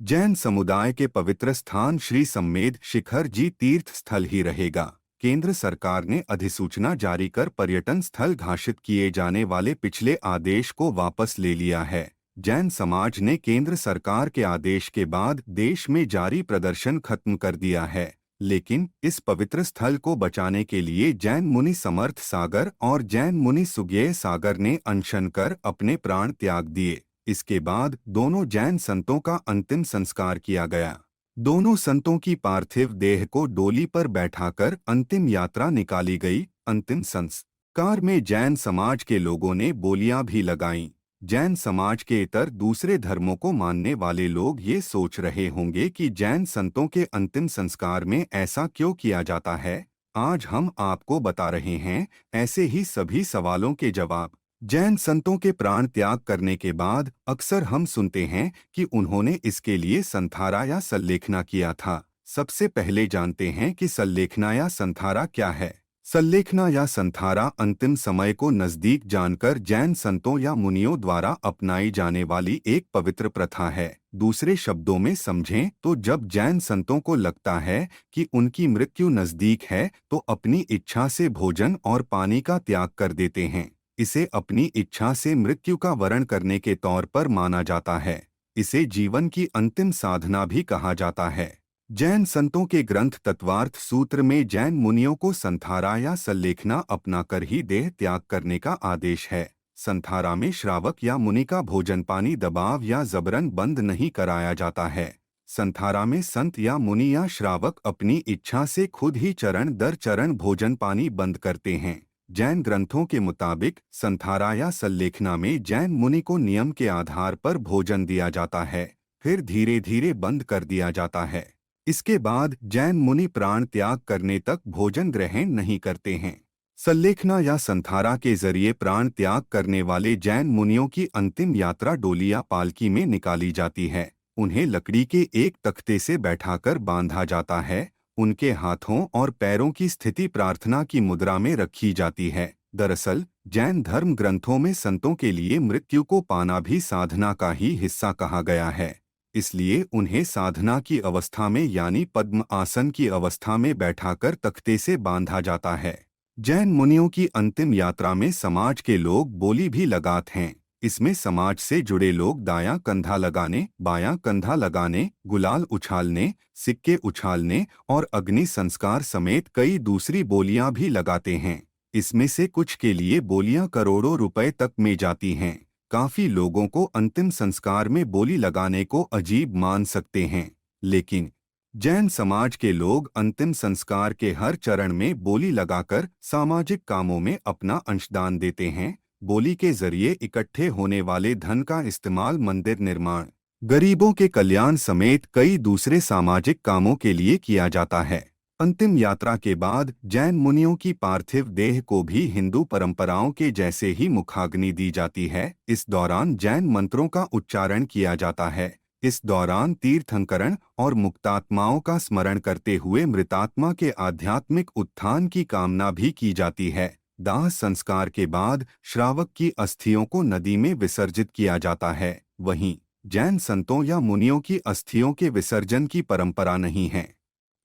जैन समुदाय के पवित्र स्थान श्री सम्मेद शिखर जी तीर्थ स्थल ही रहेगा। केंद्र सरकार ने अधिसूचना जारी कर पर्यटन स्थल घोषित किए जाने वाले पिछले आदेश को वापस ले लिया है। जैन समाज ने केंद्र सरकार के आदेश के बाद देश में जारी प्रदर्शन खत्म कर दिया है, लेकिन इस पवित्र स्थल को बचाने के लिए जैन मुनि समर्थ सागर और जैन मुनि सुज्ञेय सागर ने अनशन कर अपने प्राण त्याग दिए। इसके बाद दोनों जैन संतों का अंतिम संस्कार किया गया। दोनों संतों की पार्थिव देह को डोली पर बैठाकर अंतिम यात्रा निकाली गई। अंतिम संस्कार में जैन समाज के लोगों ने बोलियां भी लगाईं। जैन समाज के इतर दूसरे धर्मों को मानने वाले लोग ये सोच रहे होंगे कि जैन संतों के अंतिम संस्कार में ऐसा क्यों किया जाता है। आज हम आपको बता रहे हैं ऐसे ही सभी सवालों के जवाब। जैन संतों के प्राण त्याग करने के बाद अक्सर हम सुनते हैं कि उन्होंने इसके लिए संथारा या सल्लेखना किया था। सबसे पहले जानते हैं कि सल्लेखना या संथारा क्या है। सल्लेखना या संथारा अंतिम समय को नजदीक जानकर जैन संतों या मुनियों द्वारा अपनाई जाने वाली एक पवित्र प्रथा है। दूसरे शब्दों में समझें तो जब जैन संतों को लगता है कि उनकी मृत्यु नजदीक है तो अपनी इच्छा से भोजन और पानी का त्याग कर देते हैं। इसे अपनी इच्छा से मृत्यु का वरण करने के तौर पर माना जाता है। इसे जीवन की अंतिम साधना भी कहा जाता है। जैन संतों के ग्रंथ तत्वार्थ सूत्र में जैन मुनियों को संथारा या सल्लेखना अपनाकर ही देह त्याग करने का आदेश है। संथारा में श्रावक या मुनि का भोजन पानी दबाव या जबरन बंद नहीं कराया जाता है। संथारा में संत या मुनि या श्रावक अपनी इच्छा से खुद ही चरण दर चरण भोजन पानी बंद करते हैं। जैन ग्रंथों के मुताबिक संथारा या सल्लेखना में जैन मुनि को नियम के आधार पर भोजन दिया जाता है, फिर धीरे धीरे बंद कर दिया जाता है। इसके बाद जैन मुनि प्राण त्याग करने तक भोजन ग्रहण नहीं करते हैं। सल्लेखना या संथारा के जरिए प्राण त्याग करने वाले जैन मुनियों की अंतिम यात्रा डोली या पालकी में निकाली जाती है। उन्हें लकड़ी के एक तख्ते से बैठाकर बांधा जाता है। उनके हाथों और पैरों की स्थिति प्रार्थना की मुद्रा में रखी जाती है। दरअसल जैन धर्म ग्रंथों में संतों के लिए मृत्यु को पाना भी साधना का ही हिस्सा कहा गया है। इसलिए उन्हें साधना की अवस्था में यानी पद्म आसन की अवस्था में बैठाकर तख्ते से बांधा जाता है। जैन मुनियों की अंतिम यात्रा में समाज के लोग बोली भी लगाते हैं। इसमें समाज से जुड़े लोग दायां कंधा लगाने, बायां कंधा लगाने, गुलाल उछालने, सिक्के उछालने और अग्नि संस्कार समेत कई दूसरी बोलियां भी लगाते हैं। इसमें से कुछ के लिए बोलियां करोड़ों रुपए तक में जाती हैं। काफी लोगों को अंतिम संस्कार में बोली लगाने को अजीब मान सकते हैं, लेकिन जैन समाज के लोग अंतिम संस्कार के हर चरण में बोली लगाकर सामाजिक कामों में अपना अंशदान देते हैं। बोली के जरिए इकट्ठे होने वाले धन का इस्तेमाल मंदिर निर्माण, गरीबों के कल्याण समेत कई दूसरे सामाजिक कामों के लिए किया जाता है। अंतिम यात्रा के बाद जैन मुनियों की पार्थिव देह को भी हिंदू परंपराओं के जैसे ही मुखाग्नि दी जाती है। इस दौरान जैन मंत्रों का उच्चारण किया जाता है। इस दौरान तीर्थंकरण और मुक्तात्माओं का स्मरण करते हुए मृतात्मा के आध्यात्मिक उत्थान की कामना भी की जाती है। दाह संस्कार के बाद श्रावक की अस्थियों को नदी में विसर्जित किया जाता है। वहीं जैन संतों या मुनियों की अस्थियों के विसर्जन की परंपरा नहीं है।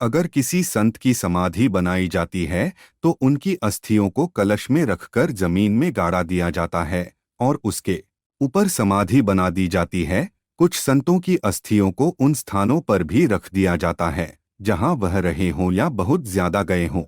अगर किसी संत की समाधि बनाई जाती है तो उनकी अस्थियों को कलश में रखकर जमीन में गाड़ा दिया जाता है और उसके ऊपर समाधि बना दी जाती है। कुछ संतों की अस्थियों को उन स्थानों पर भी रख दिया जाता है जहां वह रहे हों या बहुत ज्यादा गए हों।